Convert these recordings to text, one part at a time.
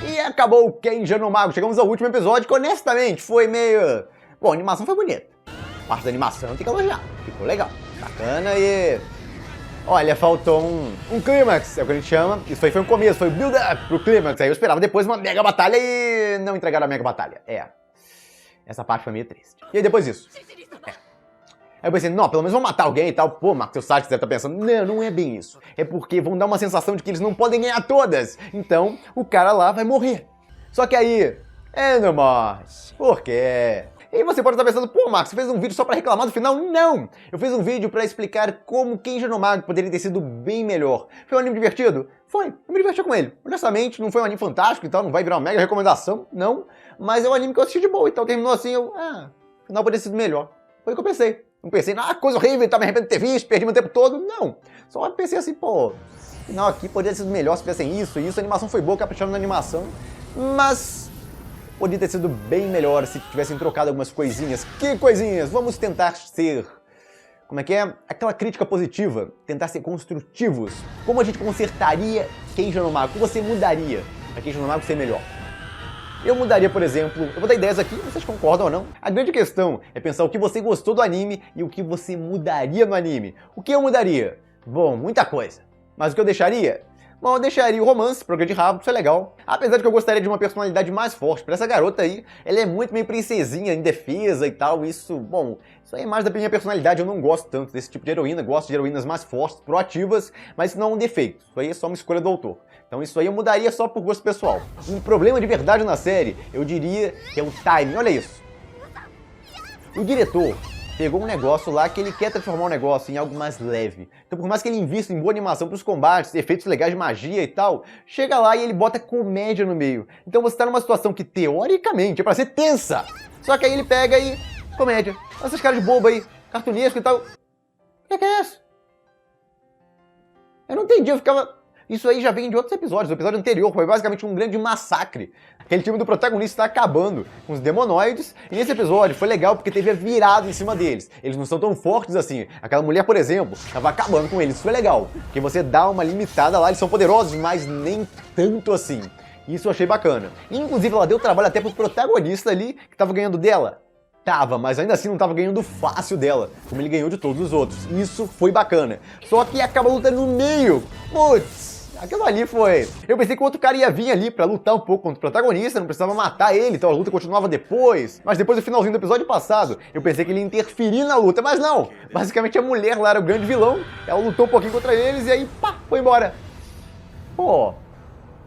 E acabou o Kenja no Mago. Chegamos ao último episódio que, honestamente, foi meio... Bom, a animação foi bonita. A parte da animação tem que elogiar. Ficou legal, bacana e... Olha, faltou um clímax, é o que a gente chama. Isso aí foi um começo, foi o build-up pro clímax. Aí eu esperava depois uma mega batalha e não entregaram a mega batalha. Essa parte foi meio triste. E aí depois disso. Aí eu pensei, não, pelo menos vão matar alguém e tal. Pô, Matheus Salles deve estar pensando, não é bem isso. É porque vão dar uma sensação de que eles não podem ganhar todas. Então, o cara lá vai morrer. Só que aí, não morre. Por quê? E você pode estar pensando, pô, Marcos, você fez um vídeo só pra reclamar do final? Não! Eu fiz um vídeo pra explicar como Kenja no Mago poderia ter sido bem melhor. Foi um anime divertido? Foi. Eu me diverti com ele. Honestamente, não foi um anime fantástico e tal, não vai virar uma mega recomendação, não. Mas é um anime que eu assisti de boa, então terminou assim, o final poderia ter sido melhor. Foi o que eu pensei. Não pensei, coisa horrível, tá me arrependendo de ter visto, perdi meu tempo todo. Não. Só pensei assim, pô, o final aqui poderia ter sido melhor se tivessem isso, a animação foi boa, capricharam na animação. Mas... podia ter sido bem melhor se tivessem trocado algumas coisinhas. Que coisinhas? Vamos tentar ser... Como é que é? Aquela crítica positiva. Tentar ser construtivos. Como a gente consertaria Kenja no Mago? Como você mudaria pra Kenja no Mago ser melhor? Eu mudaria, por exemplo... Eu vou dar ideias aqui, vocês concordam ou não? A grande questão é pensar o que você gostou do anime e o que você mudaria no anime. O que eu mudaria? Bom, muita coisa. Mas o que eu deixaria? Bom, eu deixaria o romance, programa de rabo, isso é legal. Apesar de que eu gostaria de uma personalidade mais forte. Pra essa garota aí, ela é muito meio princesinha, indefesa e tal. Isso aí é mais da minha personalidade. Eu não gosto tanto desse tipo de heroína. Gosto de heroínas mais fortes, proativas, mas isso não é um defeito. Isso aí é só uma escolha do autor. Então isso aí eu mudaria só por gosto pessoal. Um problema de verdade na série, eu diria que é o timing. Olha isso. O diretor pegou um negócio lá que ele quer transformar o negócio em algo mais leve. Então por mais que ele invista em boa animação para os combates, efeitos legais de magia e tal, chega lá e ele bota comédia no meio. Então você tá numa situação que teoricamente é pra ser tensa. Só que aí ele pega e... comédia. Essas caras de bobo aí, cartunesco e tal. O que é isso? Eu não entendi, eu ficava... Isso aí já vem de outros episódios. O episódio anterior foi basicamente um grande massacre. Aquele time do protagonista está acabando com os demonoides. E nesse episódio foi legal porque teve a virada em cima deles. Eles não são tão fortes assim. Aquela mulher, por exemplo, estava acabando com eles. Isso foi legal. Porque você dá uma limitada lá, eles são poderosos, mas nem tanto assim. Isso eu achei bacana. Inclusive ela deu trabalho até pro protagonista ali, que estava ganhando dela. Tava, mas ainda assim não tava ganhando fácil dela, como ele ganhou de todos os outros. Isso foi bacana. Só que acaba lutando no meio. Putz! Aquilo ali foi... Eu pensei que o outro cara ia vir ali pra lutar um pouco contra o protagonista, não precisava matar ele, então a luta continuava depois. Mas depois do finalzinho do episódio passado, eu pensei que ele ia interferir na luta, mas não. Basicamente a mulher lá era o grande vilão, ela lutou um pouquinho contra eles e aí, pá, foi embora. Pô...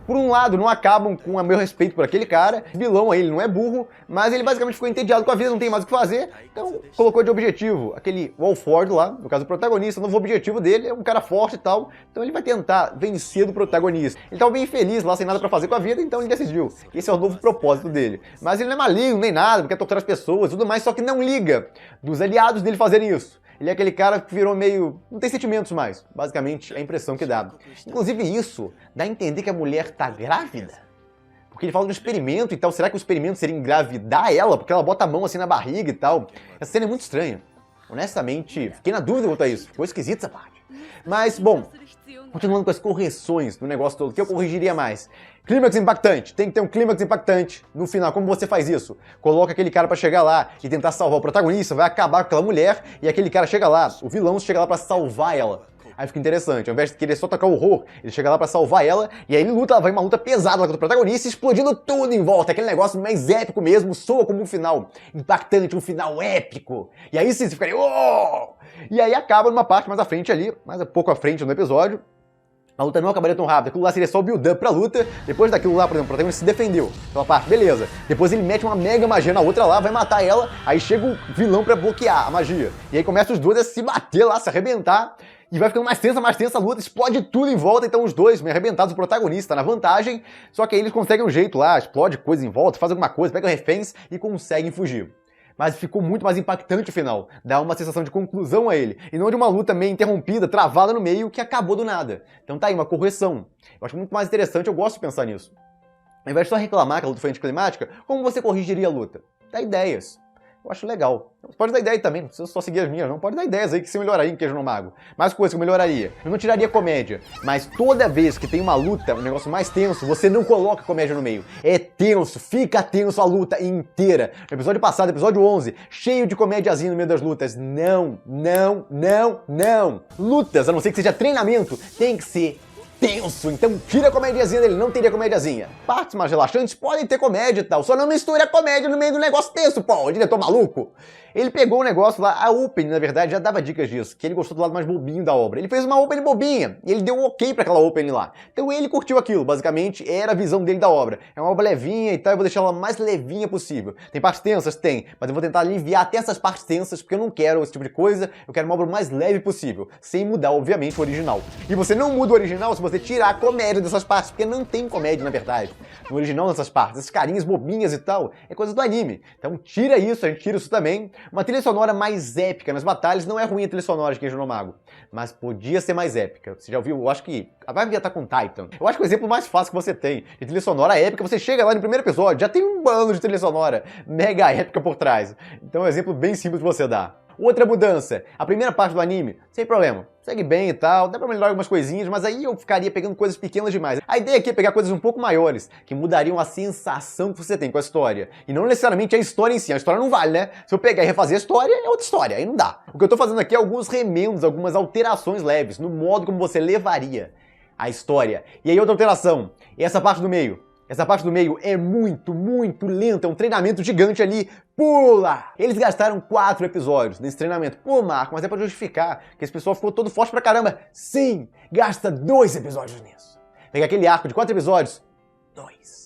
Por um lado, não acabam com o meu respeito por aquele cara, vilão aí, ele não é burro, mas ele basicamente ficou entediado com a vida, não tem mais o que fazer, então colocou de objetivo aquele Walford lá, no caso do protagonista, o novo objetivo dele é um cara forte e tal, então ele vai tentar vencer do protagonista. Ele tava bem feliz lá, sem nada pra fazer com a vida, então ele decidiu, esse é o novo propósito dele. Mas ele não é maligno nem nada, quer torturar as pessoas e tudo mais, só que não liga dos aliados dele fazerem isso. Ele é aquele cara que virou meio... não tem sentimentos mais. Basicamente, é a impressão que dá. Inclusive isso dá a entender que a mulher tá grávida. Porque ele fala do experimento e tal. Será que o experimento seria engravidar ela? Porque ela bota a mão assim na barriga e tal. Essa cena é muito estranha. Honestamente, fiquei na dúvida quanto a isso. Ficou esquisita essa parte. Mas, bom, continuando com as correções do negócio todo, o que eu corrigiria mais? Clímax impactante. Tem que ter um clímax impactante no final. Como você faz isso? Coloca aquele cara pra chegar lá e tentar salvar o protagonista, vai acabar com aquela mulher, e aquele cara chega lá, o vilão chega lá pra salvar ela. Aí fica interessante, ao invés de querer só tacar o horror, ele chega lá pra salvar ela, e aí ele luta, ela vai uma luta pesada lá contra o protagonista, explodindo tudo em volta, aquele negócio mais épico mesmo, soa como um final impactante, um final épico. E aí sim, você fica ali, oh! E aí acaba numa parte mais à frente ali, mais um pouco à frente no episódio, a luta não acabaria tão rápido, aquilo lá seria só o build-up pra luta, depois daquilo lá, por exemplo, o protagonista se defendeu, aquela parte, beleza. Depois ele mete uma mega magia na outra lá, vai matar ela, aí chega o vilão pra bloquear a magia. E aí começa os dois a se bater lá, se arrebentar, e vai ficando mais tensa a luta, explode tudo em volta, então os dois, meio arrebentados, o protagonista na vantagem, só que aí eles conseguem um jeito lá, explode coisa em volta, faz alguma coisa, pega reféns e conseguem fugir. Mas ficou muito mais impactante o final, dá uma sensação de conclusão a ele, e não de uma luta meio interrompida, travada no meio, que acabou do nada. Então tá aí, uma correção. Eu acho muito mais interessante, eu gosto de pensar nisso. Ao invés de só reclamar que a luta foi anticlimática, como você corrigiria a luta? Dá ideias. Eu acho legal. Você pode dar ideia aí também, não precisa só seguir as minhas, não. Pode dar ideias aí que você melhoraria em Queijo no Mago. Mais coisa que eu melhoraria. Eu não tiraria comédia, mas toda vez que tem uma luta, um negócio mais tenso, você não coloca comédia no meio. É tenso, fica tenso a luta inteira. No episódio passado, episódio 11, cheio de comédiazinha no meio das lutas. Não, não, não, não. Lutas, a não ser que seja treinamento, tem que ser tenso, então tira a comédiazinha dele, não teria comédiazinha. Partes mais relaxantes podem ter comédia e tal, só não mistura a comédia no meio do negócio tenso, pô, o diretor maluco. Ele pegou o negócio lá, a Open, na verdade, já dava dicas disso, que ele gostou do lado mais bobinho da obra. Ele fez uma Open bobinha, e ele deu um ok pra aquela Open lá. Então ele curtiu aquilo, basicamente, era a visão dele da obra. É uma obra levinha e tal, eu vou deixar ela mais levinha possível. Tem partes tensas? Tem, mas eu vou tentar aliviar até essas partes tensas, porque eu não quero esse tipo de coisa, eu quero uma obra mais leve possível, sem mudar, obviamente, o original. E você não muda o original se você tirar a comédia dessas partes, porque não tem comédia, na verdade, no original dessas partes. Essas carinhas bobinhas e tal, é coisa do anime. Então tira isso, a gente tira isso também. Uma trilha sonora mais épica nas batalhas, não é ruim a trilha sonora de Queijo no Mago, mas podia ser mais épica. Você já ouviu? Eu acho que vai vir Attack on Titan. Eu acho que o exemplo mais fácil que você tem de trilha sonora épica, você chega lá no primeiro episódio, já tem um bando de trilha sonora mega épica por trás. Então é um exemplo bem simples de você dar. Outra mudança, a primeira parte do anime, sem problema, segue bem e tal, dá pra melhorar algumas coisinhas, mas aí eu ficaria pegando coisas pequenas demais. A ideia aqui é pegar coisas um pouco maiores, que mudariam a sensação que você tem com a história. E não necessariamente a história em si, a história não vale, né? Se eu pegar e refazer a história, é outra história, aí não dá. O que eu tô fazendo aqui é alguns remendos, algumas alterações leves, no modo como você levaria a história. E aí outra alteração, essa parte do meio. Essa parte do meio é muito, muito lenta, é um treinamento gigante ali. Pula! Eles gastaram 4 episódios nesse treinamento. Pô, Marco, mas é pra justificar que esse pessoal ficou todo forte pra caramba. Sim, gasta 2 episódios nisso. Pega aquele arco de 4 episódios, 2.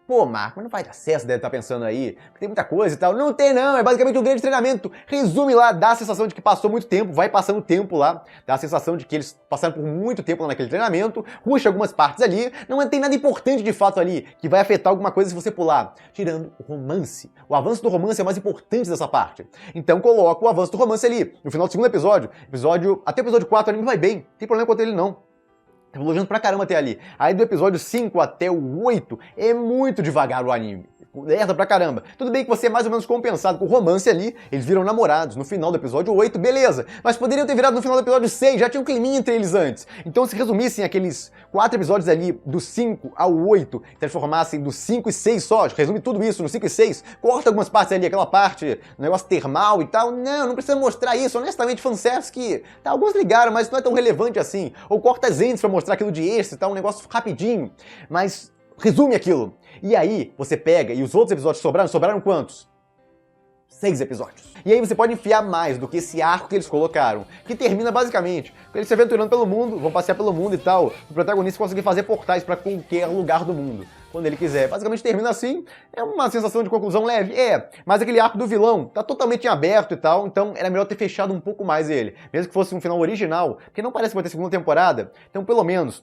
Pô, Marco, mas não vai dar certo, você deve estar pensando aí, porque tem muita coisa e tal. Não tem não, é basicamente um grande treinamento. Resume lá, dá a sensação de que passou muito tempo, vai passando tempo lá, dá a sensação de que eles passaram por muito tempo lá naquele treinamento, ruxa algumas partes ali, não tem nada importante de fato ali, que vai afetar alguma coisa se você pular. Tirando o romance. O avanço do romance é o mais importante dessa parte. Então coloca o avanço do romance ali, no final do segundo episódio. Até o episódio 4 o anime vai bem, não tem problema quanto ele não. Tá evoluindo pra caramba até ali. Aí do episódio 5 até o 8 é muito devagar o anime. Lerda pra caramba. Tudo bem que você é mais ou menos compensado com o romance ali, eles viram namorados no final do episódio 8, beleza. Mas poderiam ter virado no final do episódio 6, já tinha um climinha entre eles antes. Então se resumissem aqueles 4 episódios ali, do 5 ao 8, transformassem do 5 e 6 só, resume tudo isso no 5 e 6, corta algumas partes ali, aquela parte, negócio termal e tal. Não precisa mostrar isso, honestamente, fanservice que tá, alguns ligaram, mas não é tão relevante assim. Ou corta as ends pra mostrar aquilo de extra e tal, um negócio rapidinho. Mas resume aquilo. E aí, você pega, e os outros episódios sobraram quantos? 6 episódios. E aí você pode enfiar mais do que esse arco que eles colocaram, que termina basicamente com eles se aventurando pelo mundo, vão passear pelo mundo e tal, o protagonista conseguir fazer portais pra qualquer lugar do mundo, quando ele quiser. Basicamente termina assim, é uma sensação de conclusão leve, mas aquele arco do vilão tá totalmente em aberto e tal, então era melhor ter fechado um pouco mais ele, mesmo que fosse um final original, porque não parece que vai ter segunda temporada, então pelo menos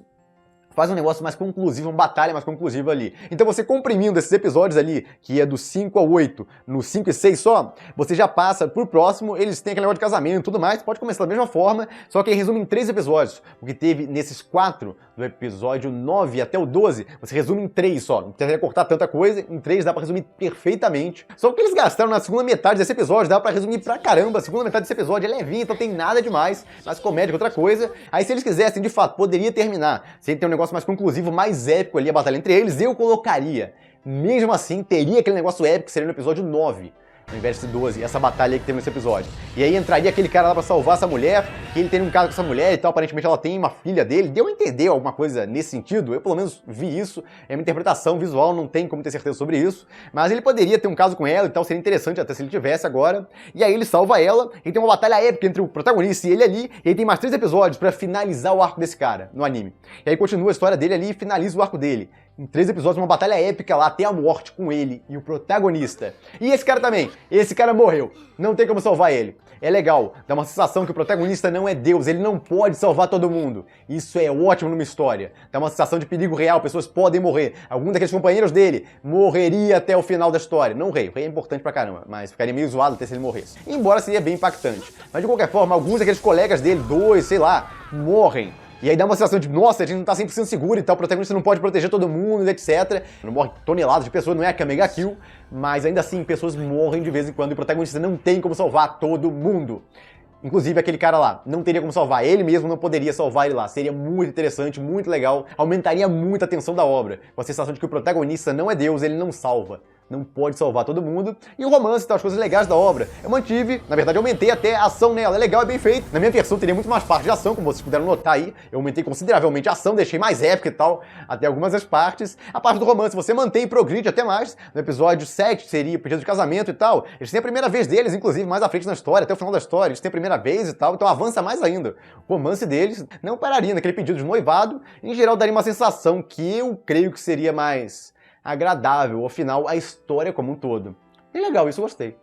faz um negócio mais conclusivo, uma batalha mais conclusiva ali. Então você comprimindo esses episódios ali, que é do 5 ao 8, no 5 e 6 só, você já passa pro próximo, eles têm aquele negócio de casamento e tudo mais, pode começar da mesma forma, só que aí resume em 3 episódios. O que teve nesses 4, do episódio 9 até o 12, você resume em 3 só. Não precisa cortar tanta coisa, em 3 dá pra resumir perfeitamente. Só que o que eles gastaram na segunda metade desse episódio, dá pra resumir pra caramba. A segunda metade desse episódio é levinha, então tem nada demais, mais comédia que outra coisa. Aí se eles quisessem, de fato, poderia terminar sem ter um negócio mais conclusivo, mais épico ali, a batalha entre eles, eu colocaria. Mesmo assim, teria aquele negócio épico que seria no episódio 9. Ao invés de 12, essa batalha que teve nesse episódio. E aí entraria aquele cara lá pra salvar essa mulher, que ele tem um caso com essa mulher e tal, aparentemente ela tem uma filha dele. Deu a entender alguma coisa nesse sentido, eu pelo menos vi isso, é uma interpretação visual, não tem como ter certeza sobre isso, mas ele poderia ter um caso com ela e tal, seria interessante até se ele tivesse agora. E aí ele salva ela, e tem uma batalha épica entre o protagonista e ele ali, e aí tem mais 3 episódios pra finalizar o arco desse cara, no anime. E aí continua a história dele ali e finaliza o arco dele. Em 3 episódios, uma batalha épica lá até a morte com ele e o protagonista. E esse cara também, esse cara morreu, não tem como salvar ele. É legal, dá uma sensação que o protagonista não é Deus, ele não pode salvar todo mundo. Isso é ótimo numa história. Dá uma sensação de perigo real, pessoas podem morrer. Algum daqueles companheiros dele morreria até o final da história. Não o rei é importante pra caramba, mas ficaria meio zoado até se ele morresse. Embora seria bem impactante. Mas de qualquer forma, alguns daqueles colegas dele, 2, sei lá, morrem. E aí dá uma sensação de, nossa, a gente não tá 100% seguro e tal, o protagonista não pode proteger todo mundo, etc. Não morre toneladas de pessoas, não é que é mega kill, mas ainda assim, pessoas morrem de vez em quando e o protagonista não tem como salvar todo mundo. Inclusive, aquele cara lá não teria como salvar, ele mesmo não poderia salvar ele lá. Seria muito interessante, muito legal, aumentaria muito a tensão da obra. Com a sensação de que o protagonista não é Deus, ele não salva. Não pode salvar todo mundo. E o romance e tal, as coisas legais da obra. Eu mantive, na verdade, eu aumentei até a ação nela. É legal, é bem feito. Na minha versão teria muito mais parte de ação, como vocês puderam notar aí. Eu aumentei consideravelmente a ação, deixei mais épica e tal, até algumas das partes. A parte do romance você mantém e progride até mais. No episódio 7 seria o pedido de casamento e tal. Eles têm a primeira vez deles, inclusive, mais à frente na história, até o final da história. Eles têm a primeira vez e tal, então avança mais ainda. O romance deles não pararia naquele pedido de noivado. Em geral, daria uma sensação que eu creio que seria mais agradável, afinal, a história como um todo. E legal, isso eu gostei.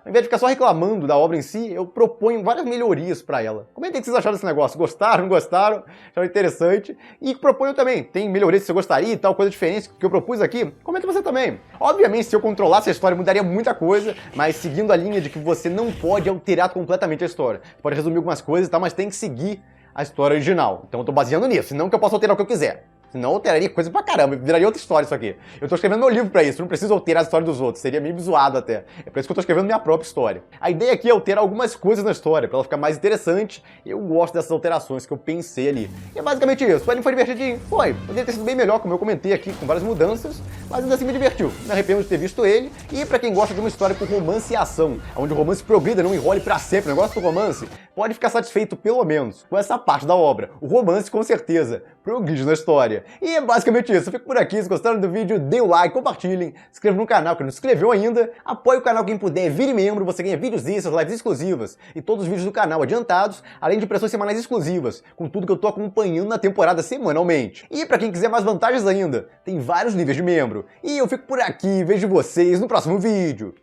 Ao invés de ficar só reclamando da obra em si, eu proponho várias melhorias pra ela. Comentem o que vocês acharam desse negócio. Gostaram, não gostaram? Acharam interessante? E proponho também. Tem melhorias que você gostaria e tal, coisa diferente que eu propus aqui? Comenta você também. Obviamente, se eu controlasse a história, mudaria muita coisa, mas seguindo a linha de que você não pode alterar completamente a história. Você pode resumir algumas coisas e tal, mas tem que seguir a história original. Então eu tô baseando nisso, não que eu possa alterar o que eu quiser. Senão eu alteraria coisa pra caramba, viraria outra história isso aqui. Eu tô escrevendo meu livro pra isso, não preciso alterar a história dos outros, seria meio zoado até. É por isso que eu tô escrevendo minha própria história. A ideia aqui é alterar algumas coisas na história, pra ela ficar mais interessante, e eu gosto dessas alterações que eu pensei ali. E é basicamente isso, o anime foi divertidinho? Foi, poderia ter sido bem melhor, como eu comentei aqui, com várias mudanças, mas ainda assim me divertiu. Me arrependo de ter visto ele, e pra quem gosta de uma história com romance e ação, onde o romance progrida, não enrole pra sempre, o negócio do romance, pode ficar satisfeito pelo menos com essa parte da obra. O romance, com certeza, progride na história. E é basicamente isso, eu fico por aqui, se gostaram do vídeo, dê o like, compartilhem, se inscrevam no canal, quem não se inscreveu ainda, apoie o canal quem puder, vire membro, você ganha vídeos extras, lives exclusivas e todos os vídeos do canal adiantados, além de impressões semanais exclusivas, com tudo que eu tô acompanhando na temporada semanalmente. E pra quem quiser mais vantagens ainda, tem vários níveis de membro. E eu fico por aqui, vejo vocês no próximo vídeo.